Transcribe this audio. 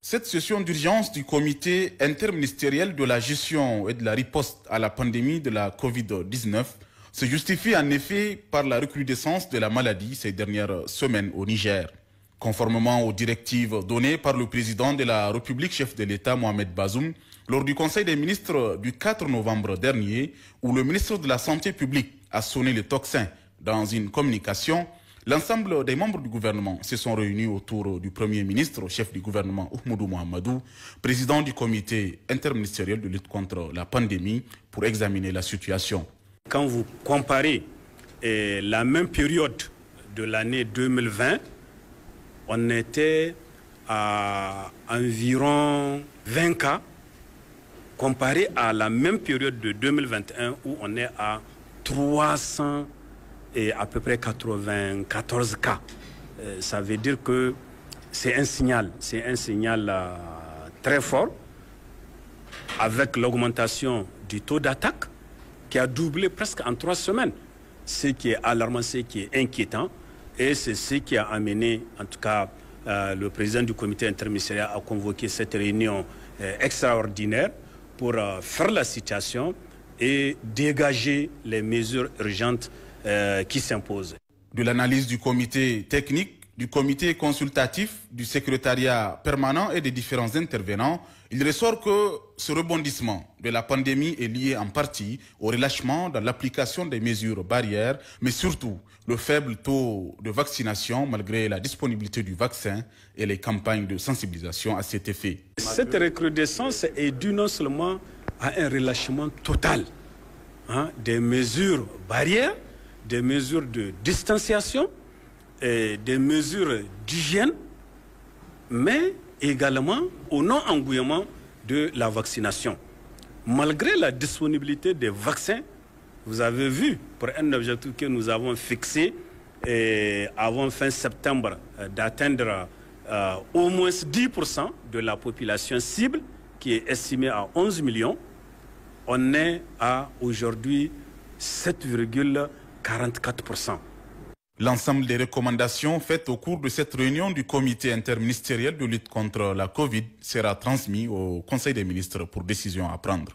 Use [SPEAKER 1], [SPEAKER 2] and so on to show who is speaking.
[SPEAKER 1] Cette session d'urgence du comité interministériel de la gestion et de la riposte à la pandémie de la Covid-19 se justifie en effet par la recrudescence de la maladie ces dernières semaines au Niger. Conformément aux directives données par le président de la République, chef de l'État Mohamed Bazoum, lors du Conseil des ministres du 4 novembre dernier, où le ministre de la Santé publique a sonné le tocsin dans une communication, l'ensemble des membres du gouvernement se sont réunis autour du Premier ministre, chef du gouvernement Oumoudou Mohamedou, président du comité interministériel de lutte contre la pandémie, pour examiner la situation.
[SPEAKER 2] Quand vous comparez la même période de l'année 2020, on était à environ 20 cas, comparé à la même période de 2021 où on est à 300 et à peu près 94 cas. Ça veut dire que c'est un signal très fort, avec l'augmentation du taux d'attaque qui a doublé presque en 3 semaines. Ce qui est alarmant, ce qui est inquiétant, et c'est ce qui a amené, en tout cas, le président du comité interministériel à convoquer cette réunion extraordinaire pour faire la situation et dégager les mesures urgentes qui s'imposent.
[SPEAKER 1] De l'analyse du comité technique, du comité consultatif, du secrétariat permanent et des différents intervenants, il ressort que ce rebondissement de la pandémie est lié en partie au relâchement dans l'application des mesures barrières, mais surtout le faible taux de vaccination malgré la disponibilité du vaccin et les campagnes de sensibilisation à cet effet.
[SPEAKER 2] Cette recrudescence est due non seulement à un relâchement total des mesures barrières, des mesures de distanciation, et des mesures d'hygiène, mais également au non-engouement de la vaccination. Malgré la disponibilité des vaccins, vous avez vu, pour un objectif que nous avons fixé avant fin septembre, d'atteindre au moins 10% de la population cible, qui est estimée à 11 millions, on est à aujourd'hui 7,44%.
[SPEAKER 1] L'ensemble des recommandations faites au cours de cette réunion du comité interministériel de lutte contre la Covid sera transmis au Conseil des ministres pour décision à prendre.